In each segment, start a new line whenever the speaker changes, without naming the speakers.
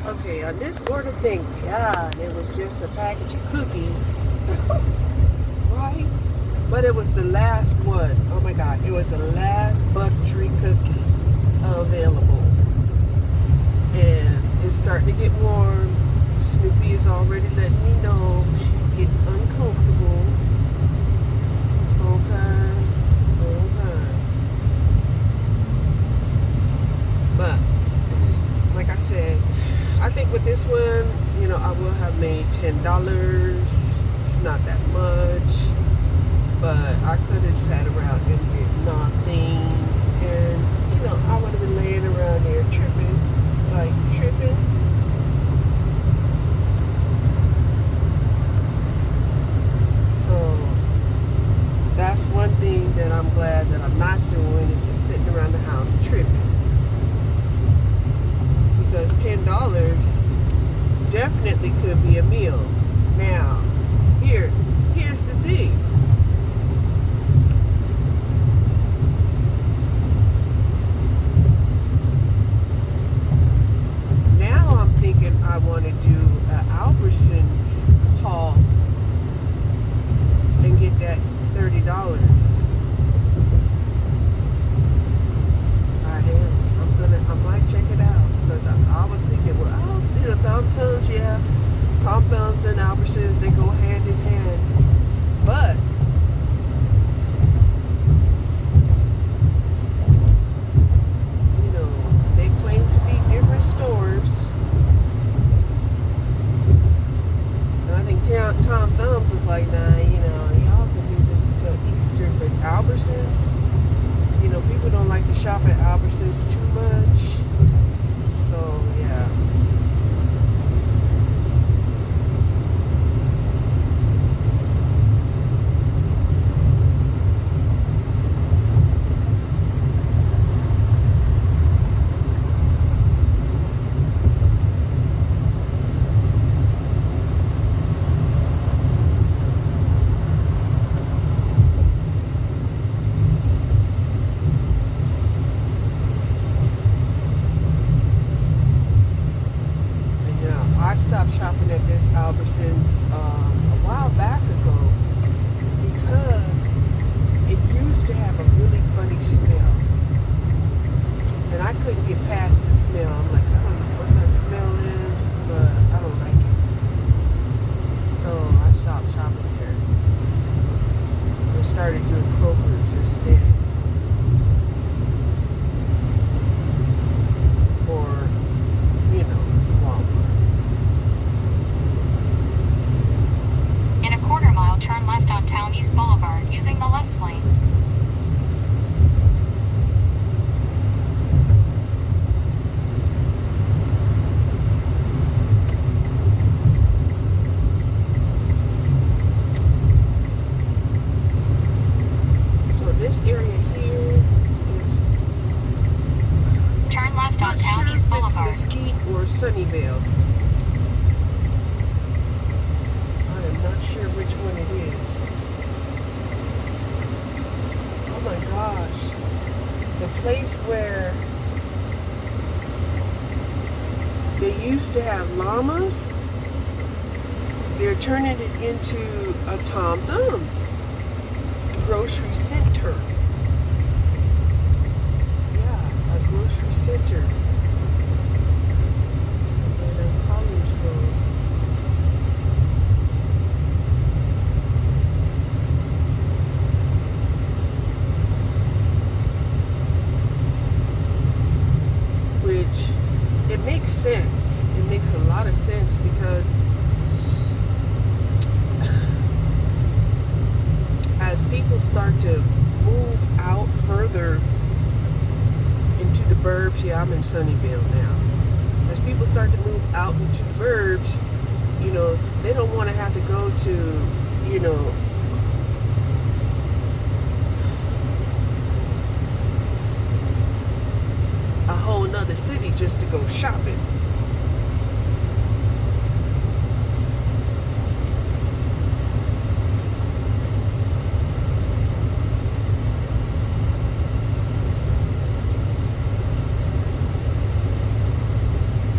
Okay, on this order, thank God it was just a package of cookies, right? But it was the last one. Oh my God, it was the last Buttree cookies available. And it's starting to get warm. Snoopy is already letting me know she's getting uncomfortable. Okay, okay. But, like I said, I think with this one, I will have made $10. It's not that much. But I could have sat around and did nothing. And, I would have been laying around there tripping. Like, tripping. So, that's one thing that I'm glad that I'm not doing is just sitting around the house tripping. Because $10 definitely could be a meal. Now, here's the thing. Now I'm thinking I want to do an Albertsons haul and get that $30. I might check it out because I was thinking, well, Tom Thumbs, yeah, Tom Thumbs and Albertsons, they go hand in hand, but they claim to be different stores, and I think Tom Thumbs was like, nah, y'all can do this until Easter, but Albertsons, people don't like to shop at Albertsons too much. So, yeah. I stopped shopping at this Albertsons a while back ago because it used to have a really funny smell. And I couldn't get past the smell. I'm like, I don't know what that smell is, but I don't like it. So I stopped shopping there. I started doing Kroger's instead. Or, Walmart.
In a quarter mile, turn left on Town East Boulevard using the left lane.
So this area here is
turn left on Town East Boulevard.
Mesquite or Sunnyvale. I am not sure which one it is. Oh my gosh. The place where they used to have llamas, they're turning it into a Tom Thumbs grocery center. Yeah, a grocery center. And on Collins Road. Which, it makes sense. It makes a lot of sense because as people start to move out further into the burbs, yeah, I'm in Sunnyvale now. As people start to move out into the burbs, they don't want to have to go to, a whole nother city just to go shopping.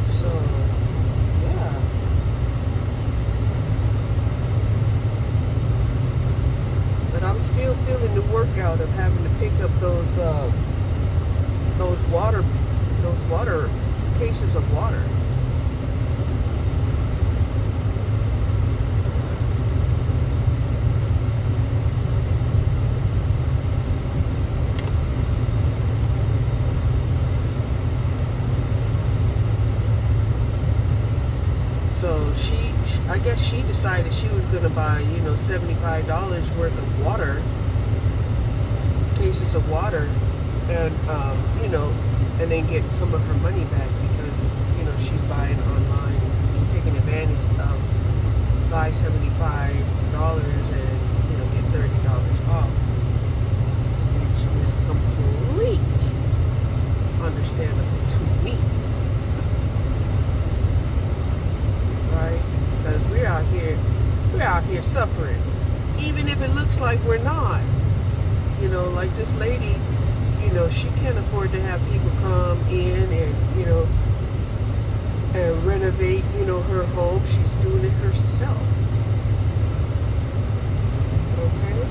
So out of having to pick up those water cases of water. So I guess she decided she was going to buy, $75 worth of water, cases of water, and, and then get some of her money back because, she's buying online. She's taking advantage of buy $75 and, get $30 off, which is completely understandable to me. Right? Because we're out here suffering, even if it looks like we're not. Like this lady, she can't afford to have people come in and and renovate, her home. She's doing it herself. Okay?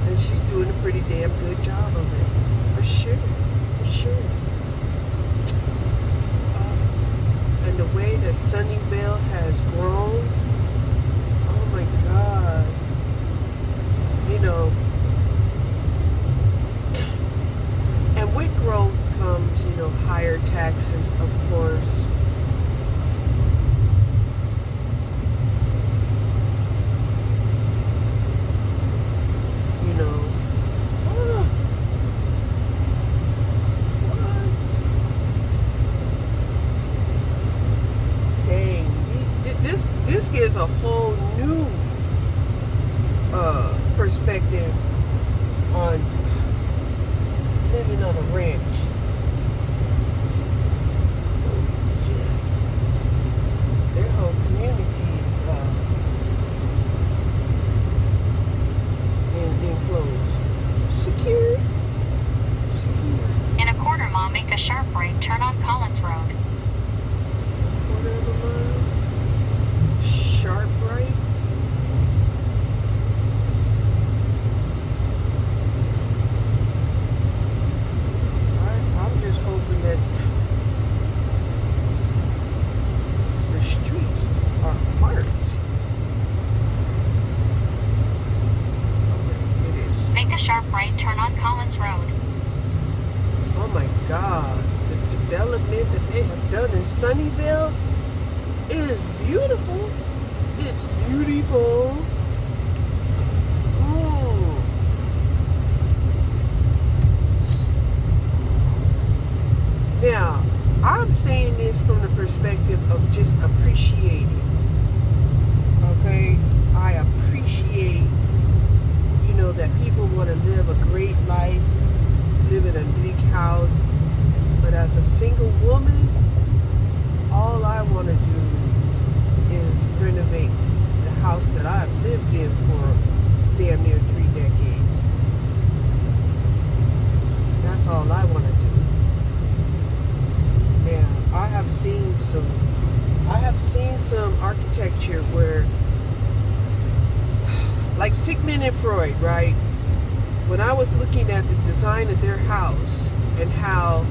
And she's doing a pretty damn good job of it. For sure. And the way that Sunnyvale has grown, oh my God. And with growth comes, higher taxes, of course. What? Dang. This gives a whole new perspective on living on a ranch. Oh, shit. Their whole community is enclosed. Secure.
In a quarter mile, make a sharp right turn on Collins Road.
Quarter of a mile. Sharp right. I'm just hoping that the streets are marked. Okay, it is.
Make a sharp right turn on Collins Road.
Oh my God, the development that they have done in Sunnyvale is beautiful. It's beautiful. Now, I'm saying this from the perspective of just appreciating. Okay? I appreciate, that people want to live a great life, live in a big house. But as a single woman, all I want to do is renovate the house that I've lived in for damn near 3 decades. That's all I want to do. Now, I have seen some architecture where, like Sigmund and Freud, right? When I was looking at the design of their house and how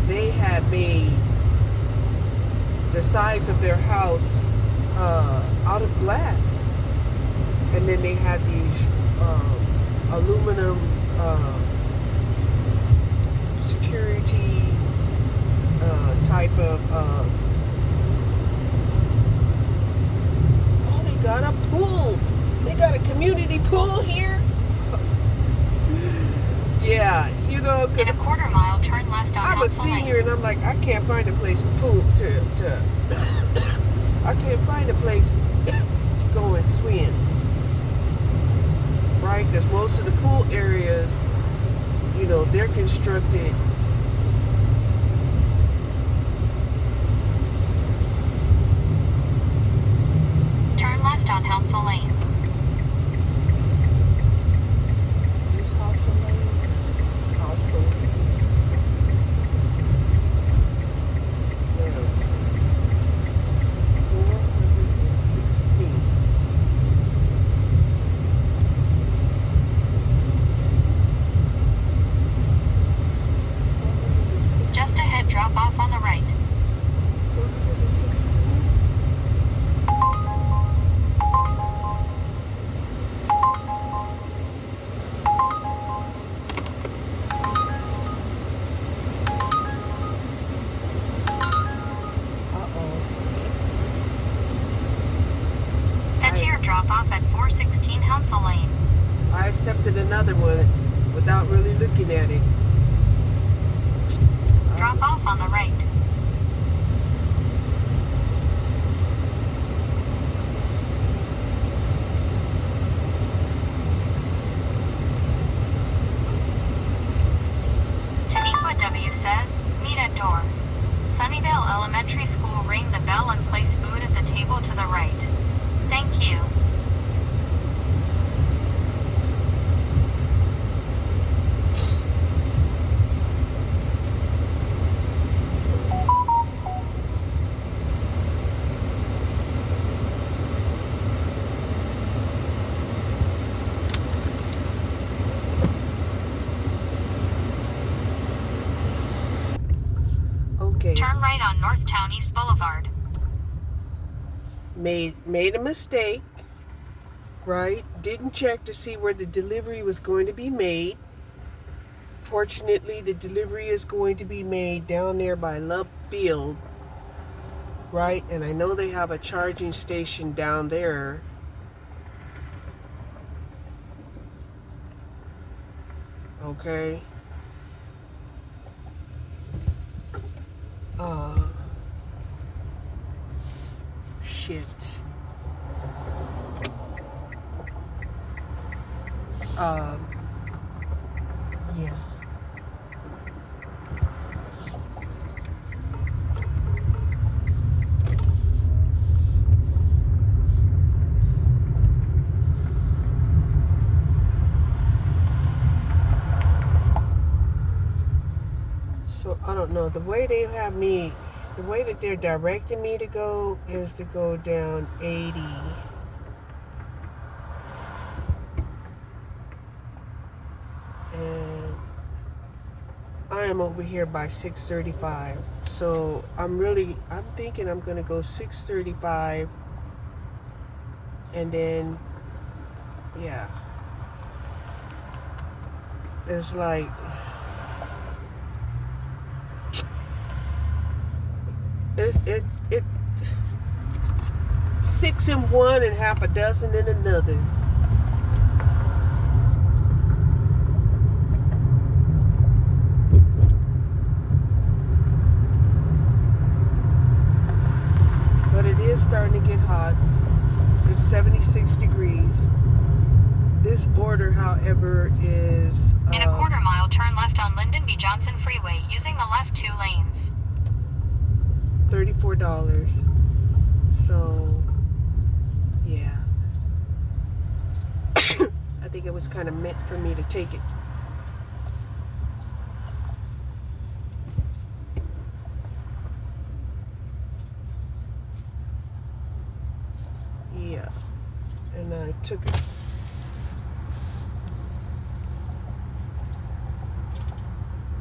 they had made the sides of their house out of glass, and then they had these aluminum security type of they got a pool. They got a community pool here. Yeah,
In a quarter mile, turn left on
I'm a
Hounsel
senior
Lane.
and I'm like, I can't find a place to I can't find a place to go and swim. Right? Because most of the pool areas, they're constructed
Turn left on Hounsel Lane.
This Hounsel Lane. This is Hounsel Lane. Yeah. 416.
on the right.
416.
Head to your drop-off at 416 Hounsel Lane.
I accepted another one without really looking at it.
Drop off on the right. Taniqua W says, meet at door. Sunnyvale Elementary School, ring the bell and place food at the table to the right. Thank you.
Okay.
Turn right on Northtown East Boulevard.
Made a mistake, right? Didn't check to see where the delivery was going to be made. Fortunately, the delivery is going to be made down there by Love Field, right? And I know they have a charging station down there. Okay. Shit. Yeah. So I don't know. The way they have me, the way that they're directing me to go is to go down 80. And I am over here by 635. So I'm thinking I'm going to go 635. And then, yeah. It's like... It 6 in one and half a dozen in another. But it is starting to get hot. It's 76 degrees. This order, however, is
In a quarter mile, turn left on Lyndon B. Johnson Freeway using the left 2 lanes.
$34. So, yeah. I think it was kind of meant for me to take it. Yeah. And I took it.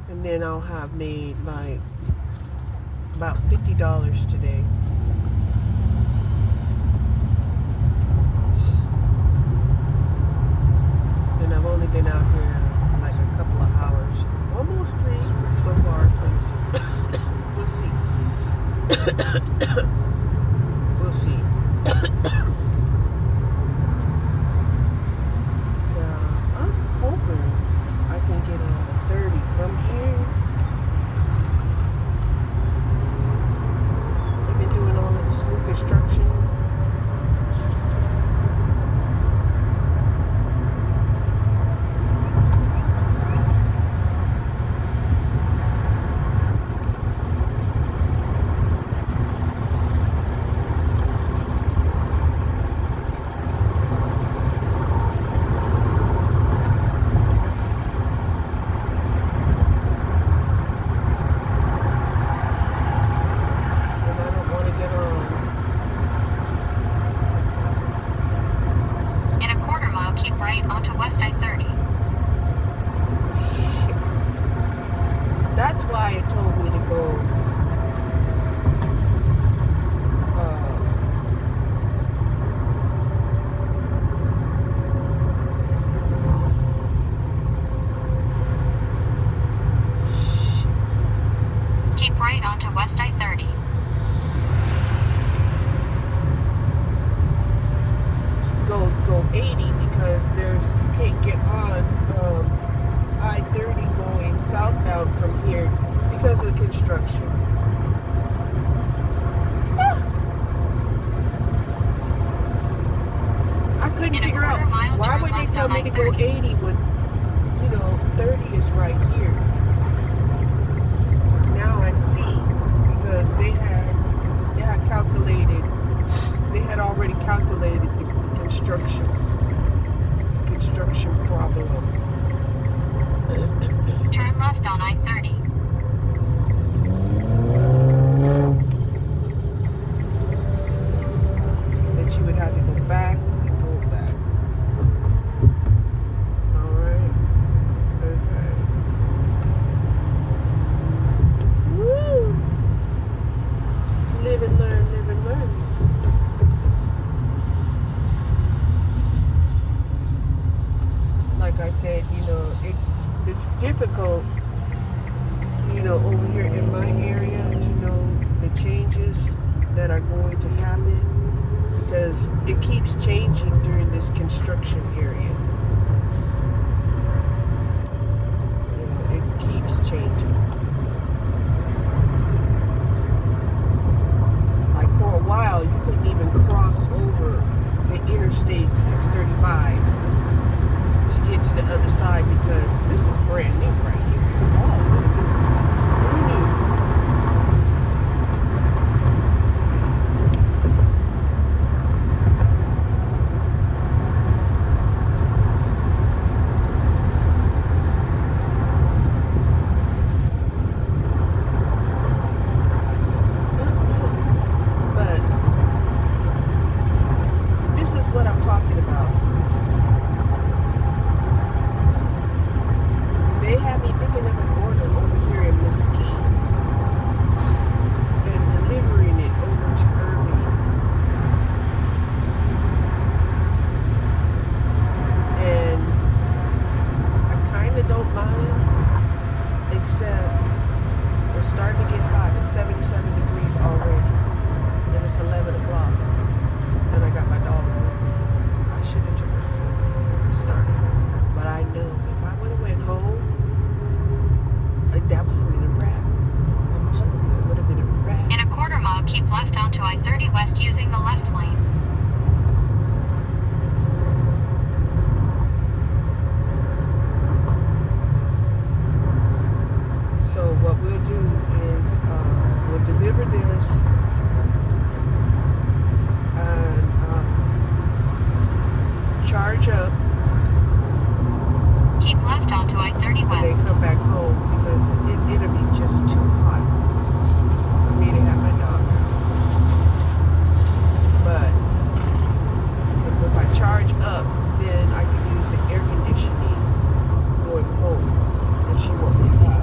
And then I'll have made like about $50 today. And I've only been out here like a couple of hours. Almost 3 so far. We'll see. We'll see. I'm hoping I can get on the 30 from here. School construction.
I-30.
Go 80 because you can't get on I-30 going southbound from here because of the construction. I couldn't figure out why would they tell me to go 80 when 30 is right here. Now I see because they had already calculated the construction problem.
Turn left on I-30.
That you would have to go back and go back. Alright. Okay. Woo! Live and learn, live and learn. Like I said, it's difficult, over here in my area to know the changes that are going to happen because it keeps changing during this construction area. It keeps changing. Like for a while, you couldn't even cross over the Interstate 635 to get to the other side because this is brand new right here. It's all new. It's new. But this is what I'm talking about. They had me picking up an order over here in Mesquite and delivering it over to Irving. And I kind of don't mind, except it's starting to get hot. It's 77 degrees already, and it's 11 o'clock, and I got my dog with me. I should have took her home before it started. But I know if I would have went home, that would have been a wrap. I'm telling you, it would have been a wrap.
In a quarter mile, keep left onto I-30 West using the left lane.
So what we'll do is we'll deliver this and charge up.
Keep left onto I-30
When
West.
they come back home because it'll be just too hot for me to have my dog. But if I charge up, then I can use the air conditioning going home and she won't be hot.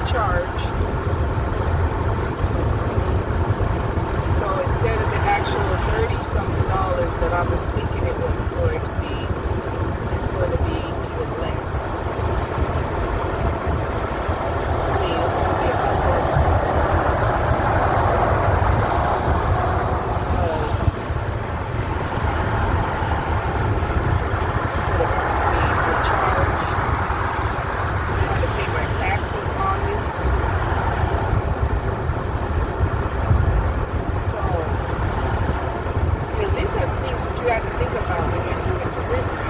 charge. So instead of the actual 30-something dollars that I was thinking it was going to be, it's going to be even less. I mean, it's going to be about 30-something dollars. Because it's going to cost me a charge. I'm going to pay my taxes on this. So, these are the things that you have to think about when you're doing delivery.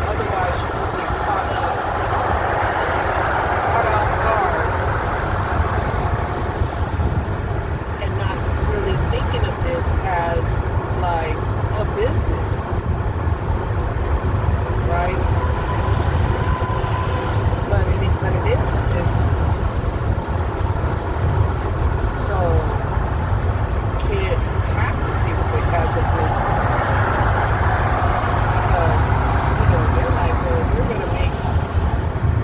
Otherwise, you could get caught off guard, and not really thinking of this as like a business, right? But it is a business. So you have to think of it as a business. Because, they're like, well, if you're going to make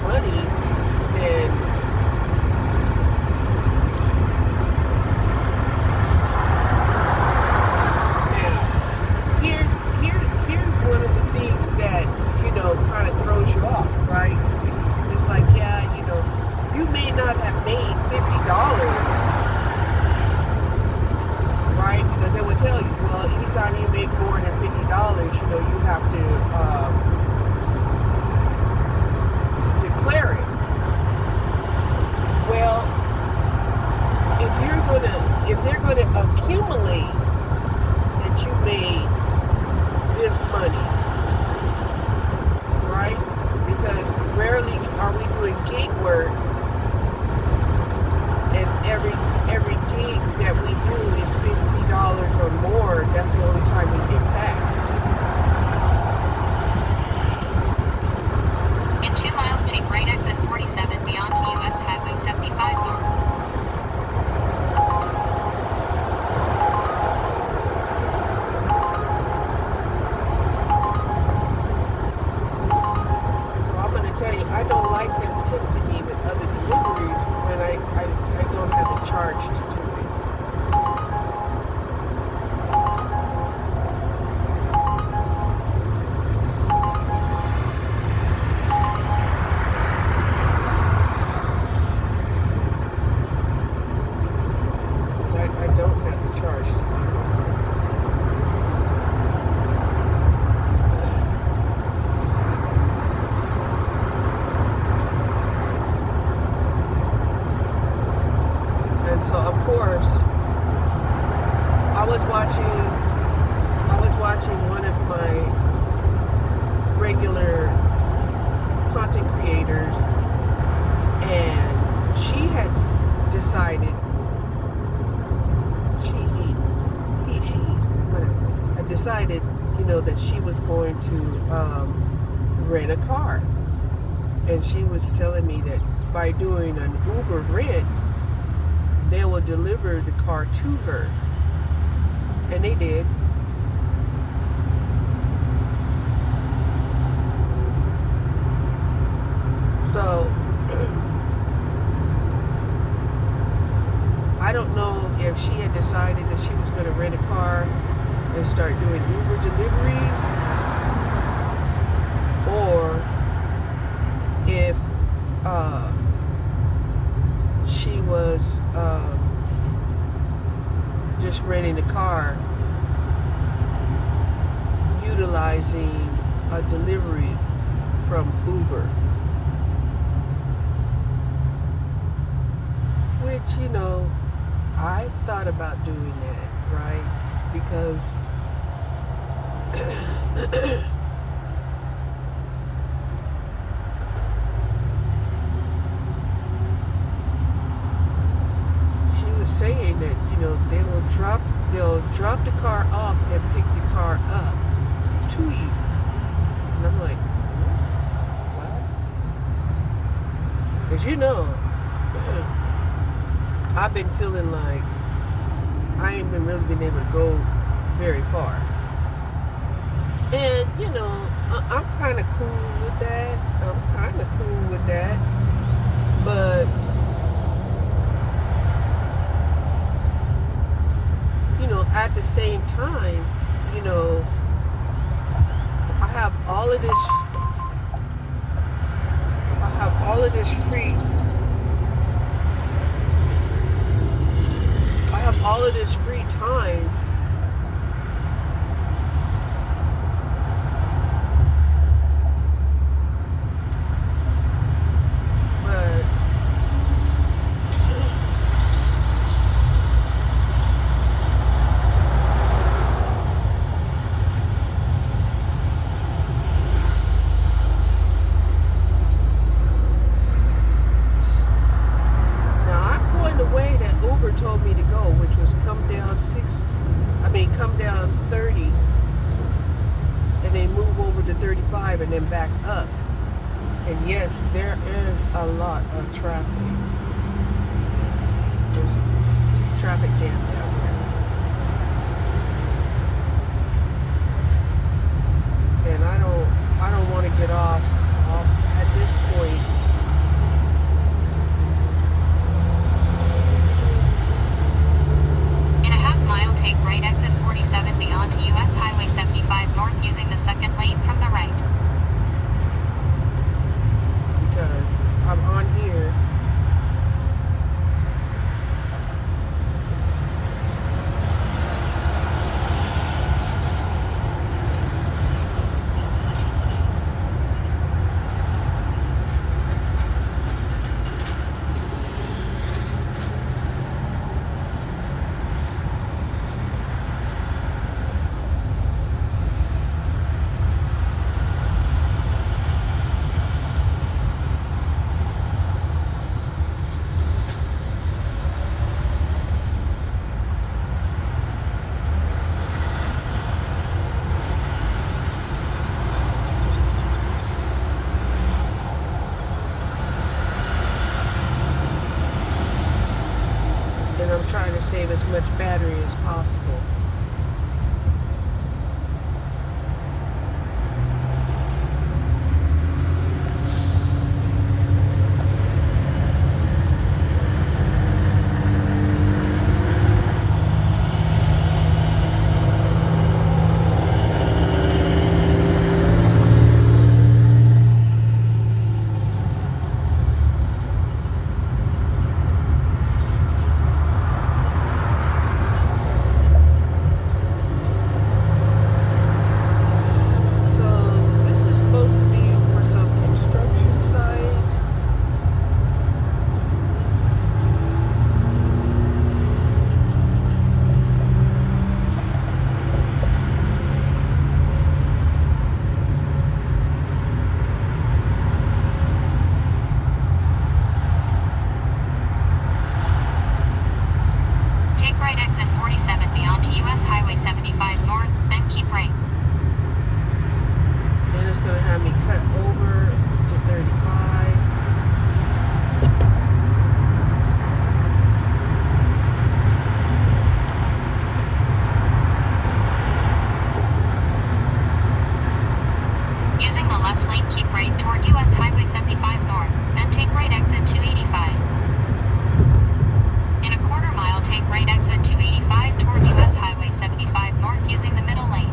money, then now, here's one of the things that, kind of throws you off, right? It's like, yeah, you may not have made $50, right? Because they would tell you, well, anytime you make more than $50, you have to declare it. Well, if they're gonna accumulate that you made this money, right? Because rarely are we doing gig work, and every gig that we do is $50 or more. That's the only time we get taxed.
In 2 miles, take right exit 47 beyond to US Highway 75 North.
So I'm going to tell you, I don't like them tempting me with other deliveries when I don't have the charge to do it. Because I don't have the charge to do it. And so, of course, I was watching one of my regular content creators, and she had decided, she, whatever, had decided, that she was going to rent a car. And she was telling me that by doing an Uber rent, they will deliver the car to her. And they did. So, I don't know if she had decided that she was going to rent a car and start doing Uber deliveries, or if she was just renting a car utilizing a delivery from Uber, which I've thought about doing that, right? Because she was saying that they'll drop the car off and pick the car up to you, and I'm like, what? Because I've been feeling like I ain't really been able to go very far. And, I'm kind of cool with that. But time, you know, I have all of this free time. But now I'm going the way that Uber told me to go, which was come down 30 and then move over to 35 and then back up. And yes, there is a lot of traffic. There's just traffic jam down here. And I don't want to get off at this point.
In a half mile, take right exit 47B onto US Highway 75 North using the second lane from the right.
Because I'm on here. And I'm trying to save as much battery as possible.
Exit 47B onto US Highway 75 North, then keep right.
Then it's going to have me cut over to 35.
Using the left lane, keep right toward US Highway 75 North, then take right exit 285. In a quarter mile, take right exit 285 toward US Highway 75 North using the middle lane.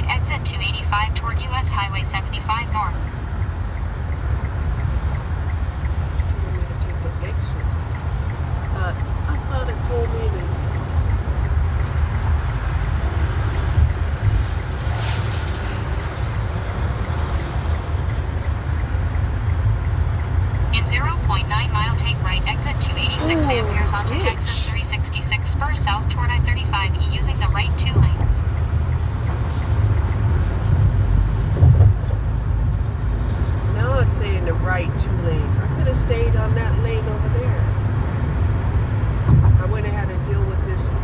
Exit 285 toward US Highway 75 North.
It's telling me to take the exit. I thought it told me to.
In 0.9 mile, take right exit 286 amperes onto Texas 366 spur south toward I-35E using the right two lanes.
Saying the right two lanes. I could have stayed on that lane over there. I wouldn't have had to deal with this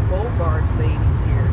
Bogart lady here.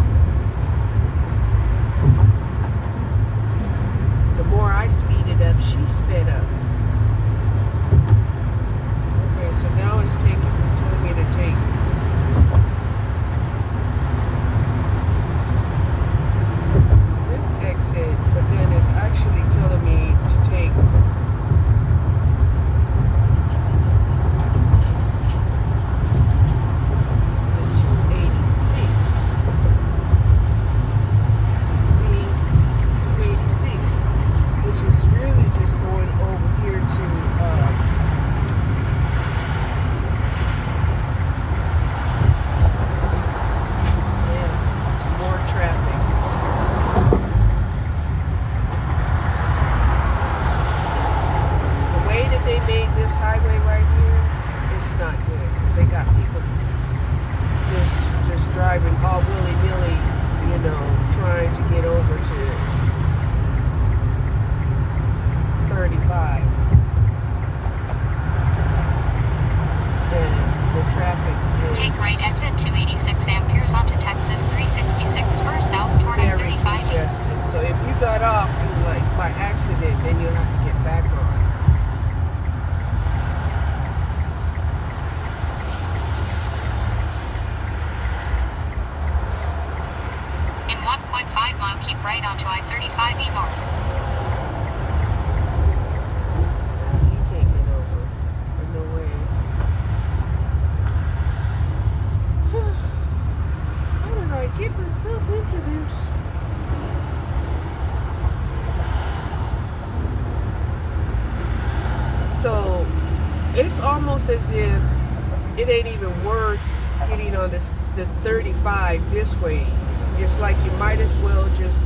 this highway right here, it's not good because they got people just driving all willy-nilly, you know, trying to get over to 35. And the traffic is
Take right exit 286 amperes onto Texas 366 spur south toward
very
I-35.
congested. So if you got off, like by accident, then you'll have to get back on.
In 1.5 mile, keep right onto I-35E north.
You can't get over. There's no way. How did I get myself into this? So it's almost as if it ain't even worth getting on the 35 this way. It's like you might as well just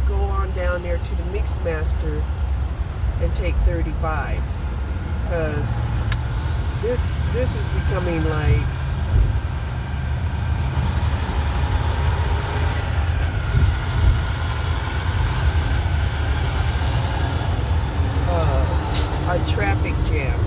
go on down there to the Mixmaster and take 35, because this is becoming like a traffic jam.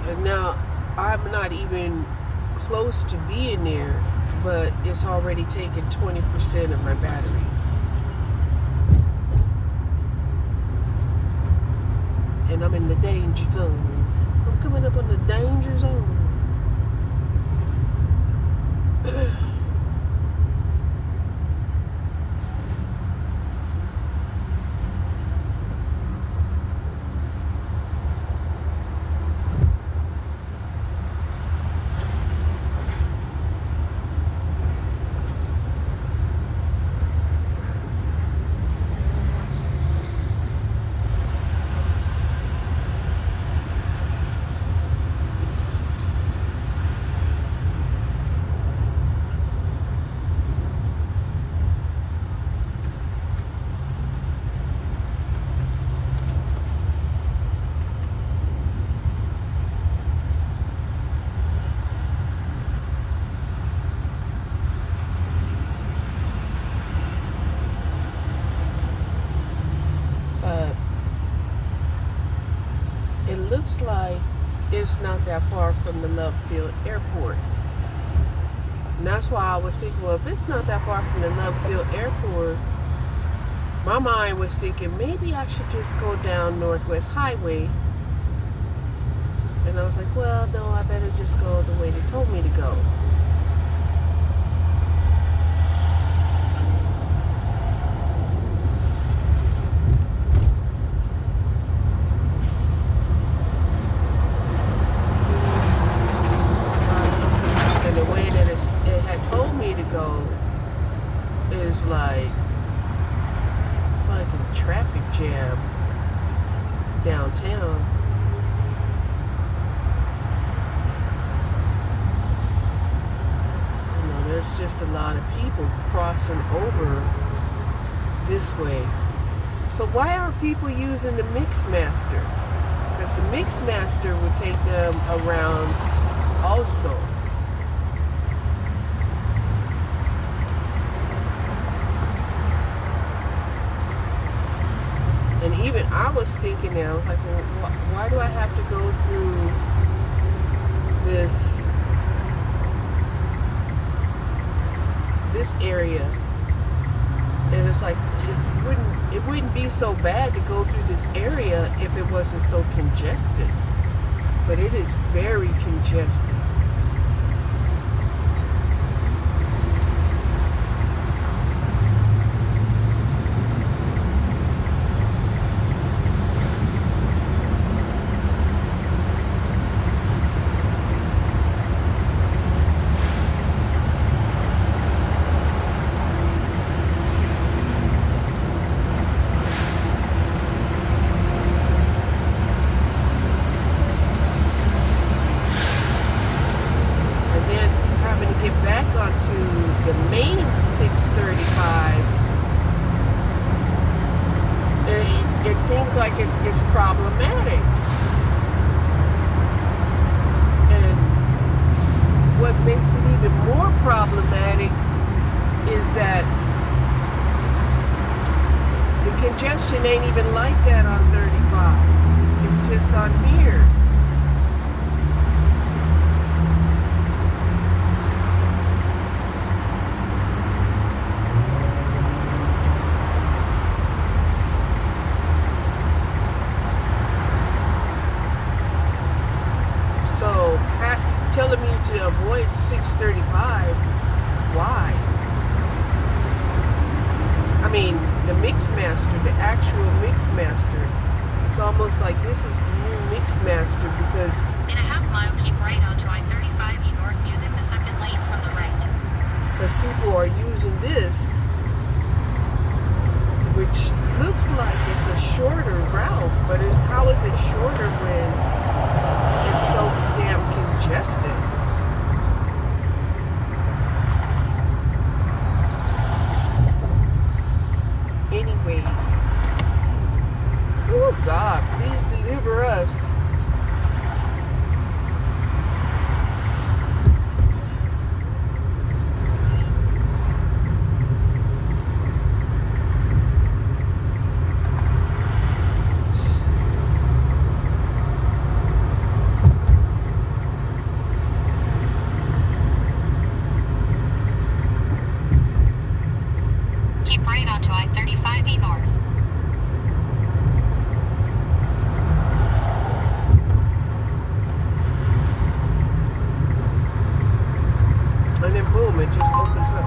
And now I'm not even close to being there, but it's already taken 20% of my battery. And I'm in the danger zone. I'm coming up on the danger zone. It looks like it's not that far from the Love Field Airport. And that's why I was thinking, well, if it's not that far from the Love Field Airport, my mind was thinking maybe I should just go down Northwest Highway. And I was like, well, no, I better just go the way they told me to go. Is like fucking traffic jam downtown. You know, there's just a lot of people crossing over this way. So why are people using the Mixmaster? Because the Mixmaster would take them around also. And even I was thinking now, I was like, well, why do I have to go through this area? And it's like, it it wouldn't be so bad to go through this area if it wasn't so congested. But it is very congested. The main 635, it seems like it's problematic. And what makes it even more problematic is that the congestion ain't even like that on 35. It's just on here. Telling me to avoid 635. Why? I mean, the Mixmaster, the actual Mixmaster, it's almost like this is the new Mixmaster because
in a half mile, keep right onto I-35E north using the second lane from the right.
Because people are using this, which looks like it's a shorter route, but how is it shorter when it's so damn congested? Anyway, oh God, please deliver us.
Keep right onto I-35E north.
And then boom, it just opens up.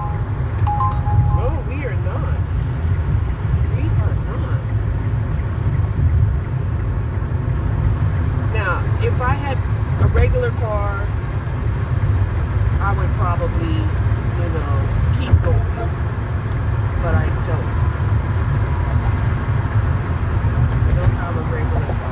No, we are not. We are not. Now, if I had a regular car, I would probably, keep going. But I don't. I don't have a regular car.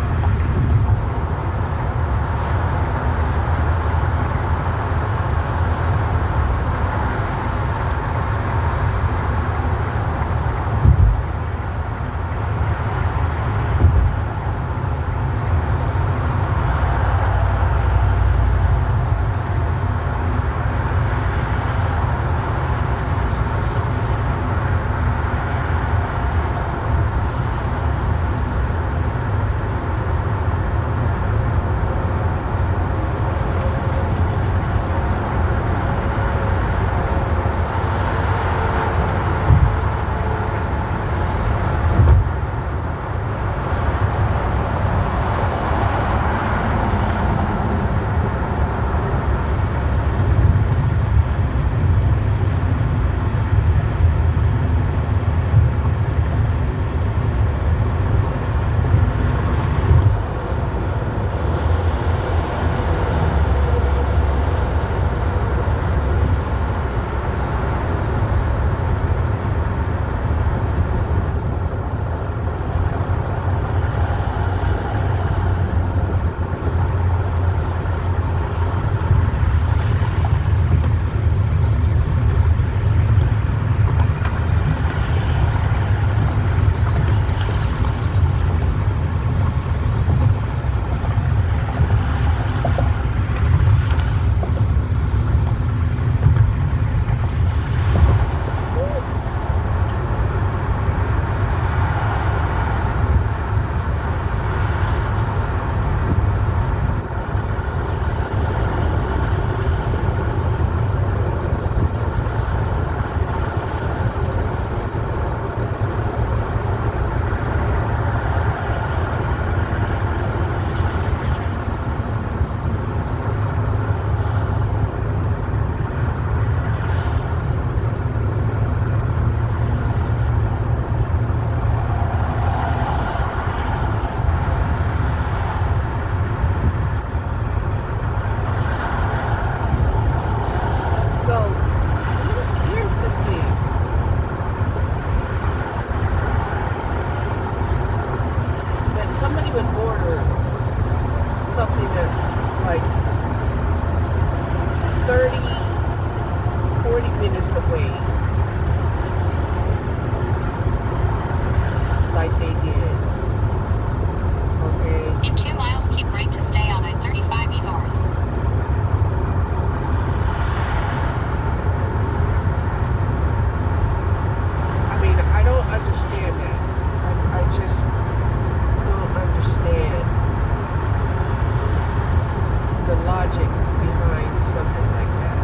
somebody would order something that's like 30, 40 minutes away, like they did. Okay?
In 2 miles, keep right to stay on I-35E North.
I mean, I don't understand that. I just don't understand the logic behind something like that.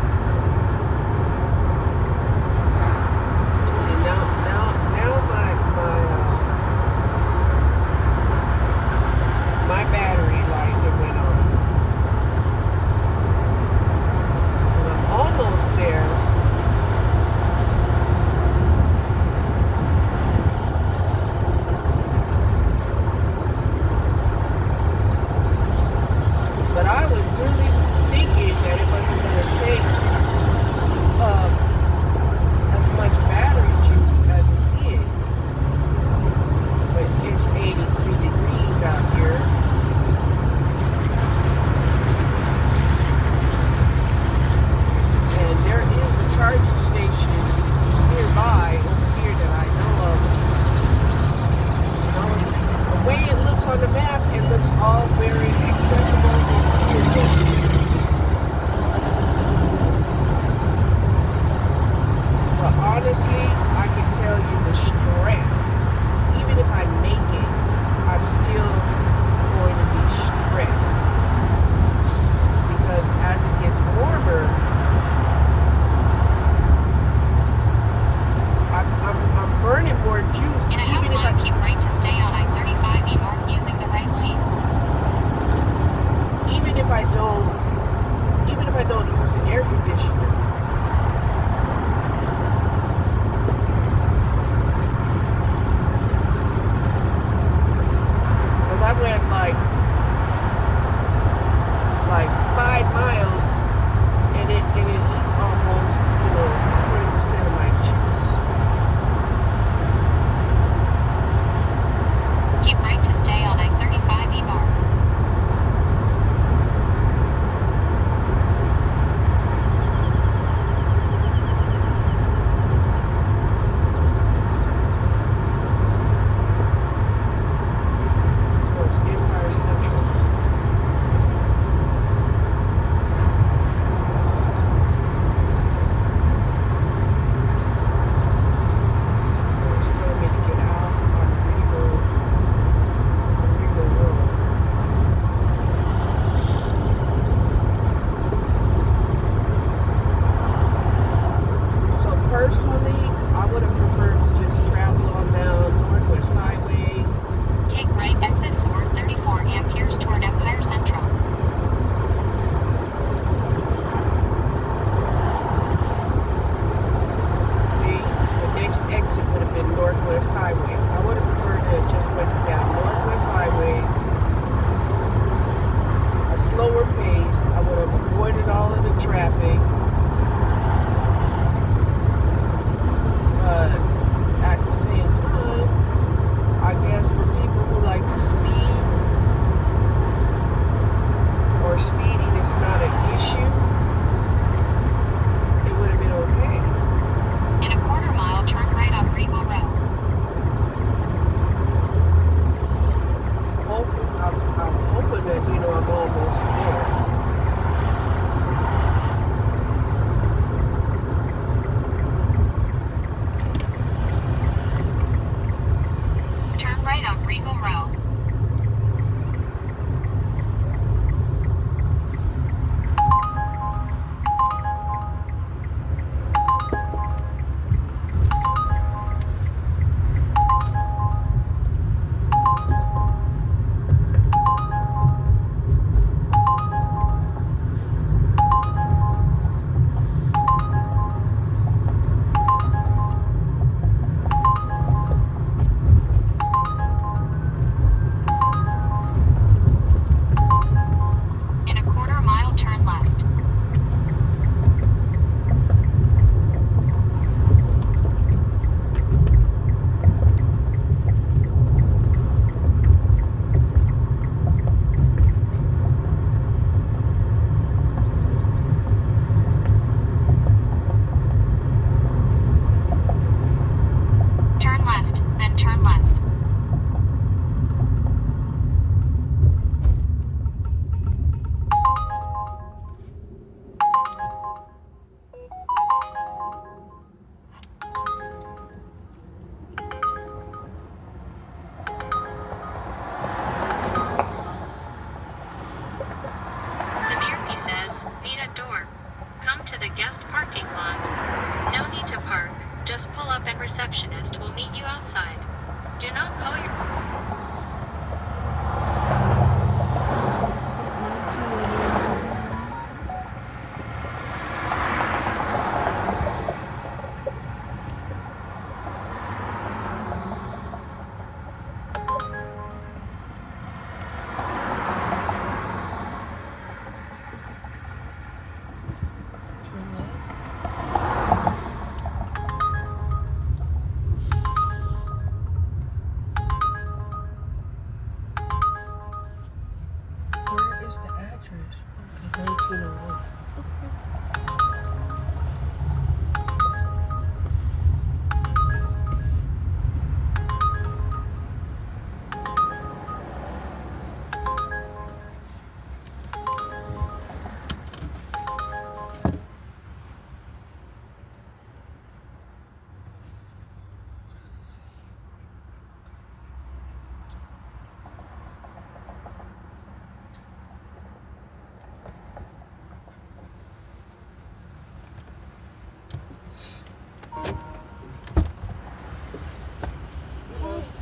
is the address? Okay, 1901.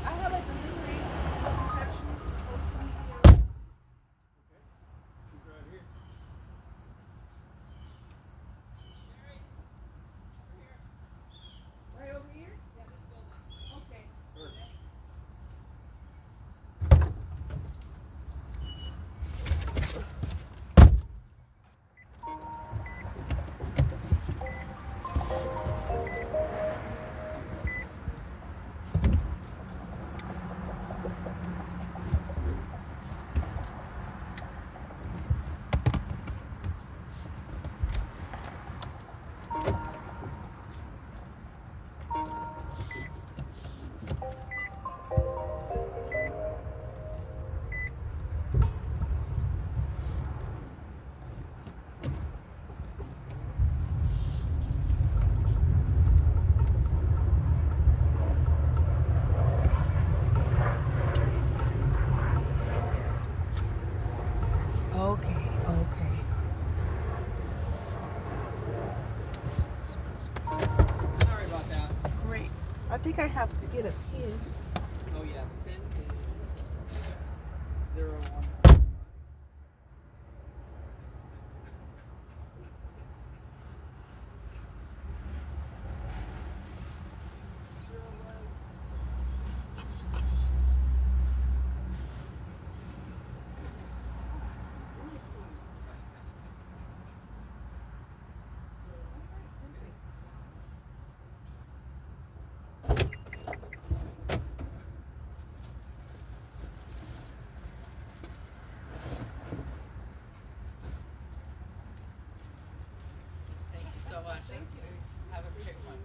I have a delivery. Receptionist is supposed to meet me. Right over here? Yeah, this building. Okay. Okay, okay.
Sorry about that.
Great. I think I have to get a pen.
Oh yeah, the pin is 01. Thank you so much. Thank you. Have a great one.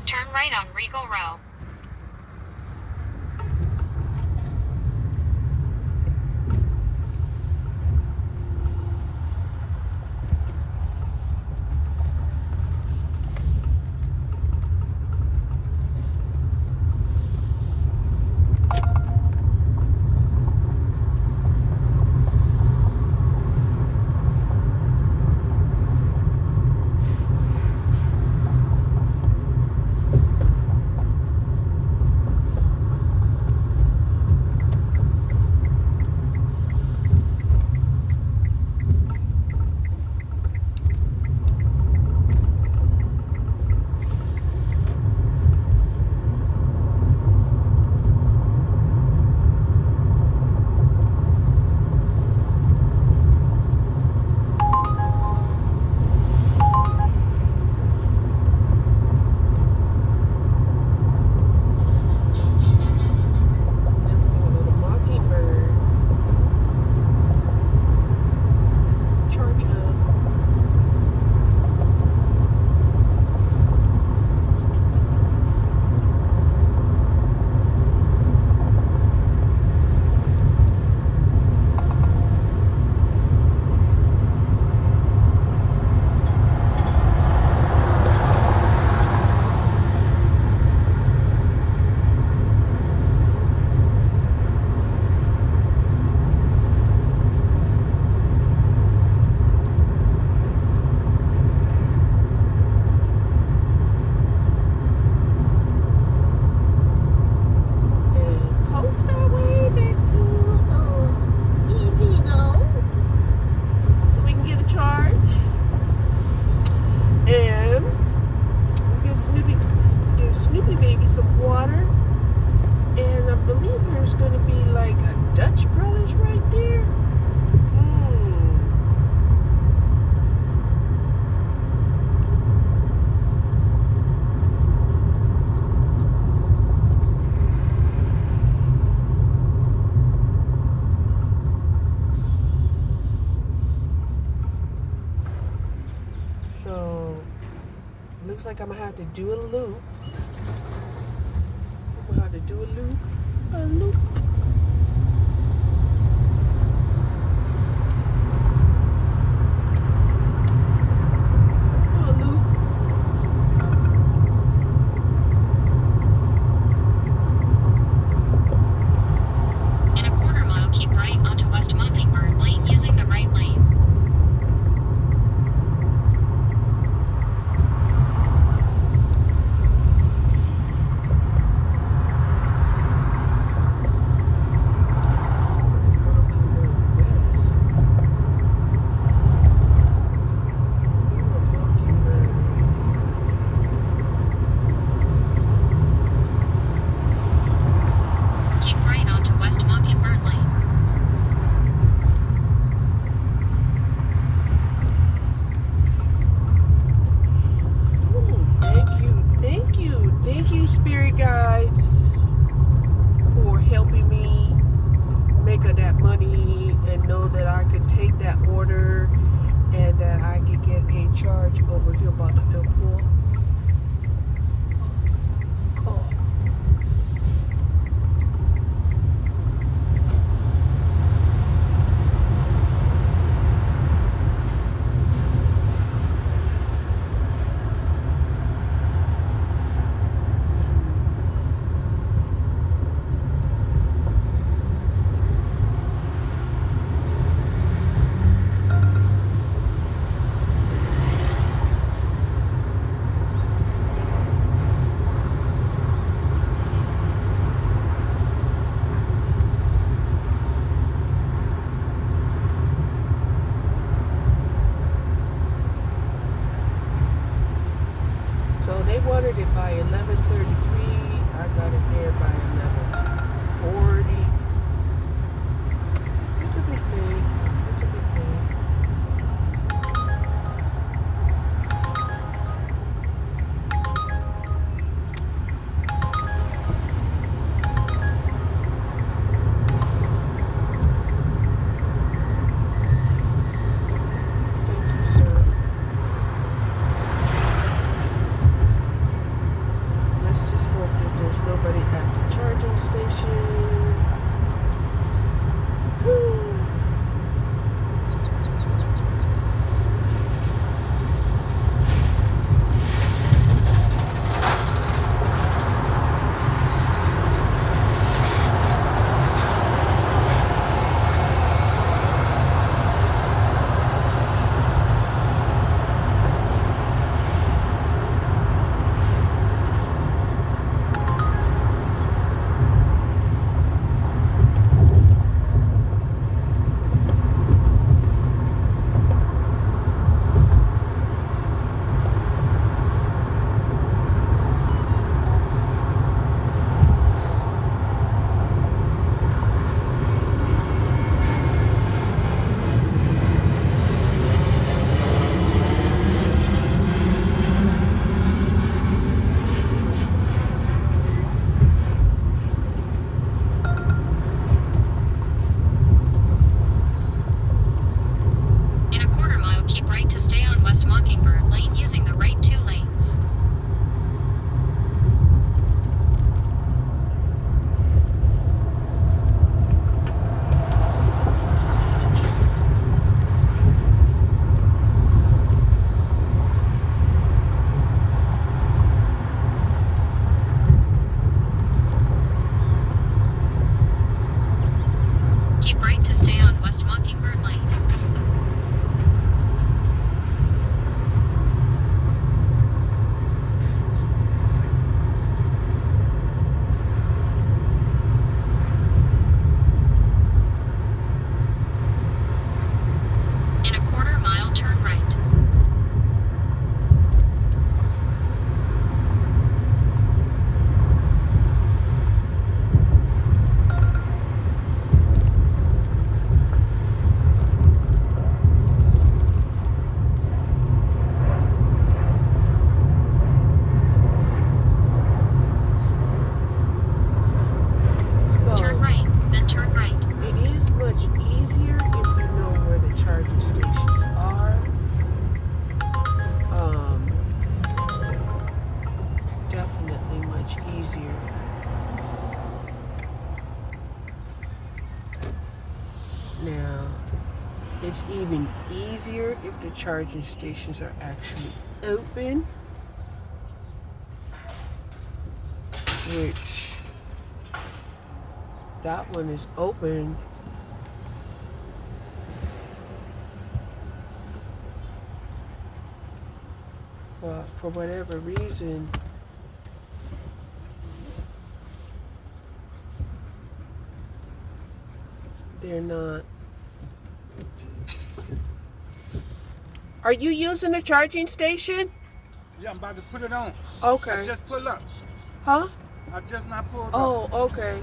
Turn right on Regal Row.
Snoopy baby some water. And I believe there's going to be like a Dutch Brothers right there. So, looks like I'm going to have to do a loop. I'm going to have to do a loop. A loop. A loop.
In a quarter mile, keep right onto West Mockingbird Lane using the right lane. Keep right onto West Mockingbird Lane.
Thank you, Spirit Guides, for helping me make that money and know that I could take that order and that I could get a charge over here about the airport. Call. So they wanted it by 11:33. I got it there by 11:40. It's a big thing. It's a big thing. Thank you, sir. Let's just hope that there's nobody at the charging station. Whew. here. Now, it's even easier if the charging stations are actually open, which that one is open. But for whatever reason, they're not. Are you using a charging station?
Yeah, I'm about to put it on.
Okay.
I just pulled up.
Huh?
I just not pulled up.
Oh, okay.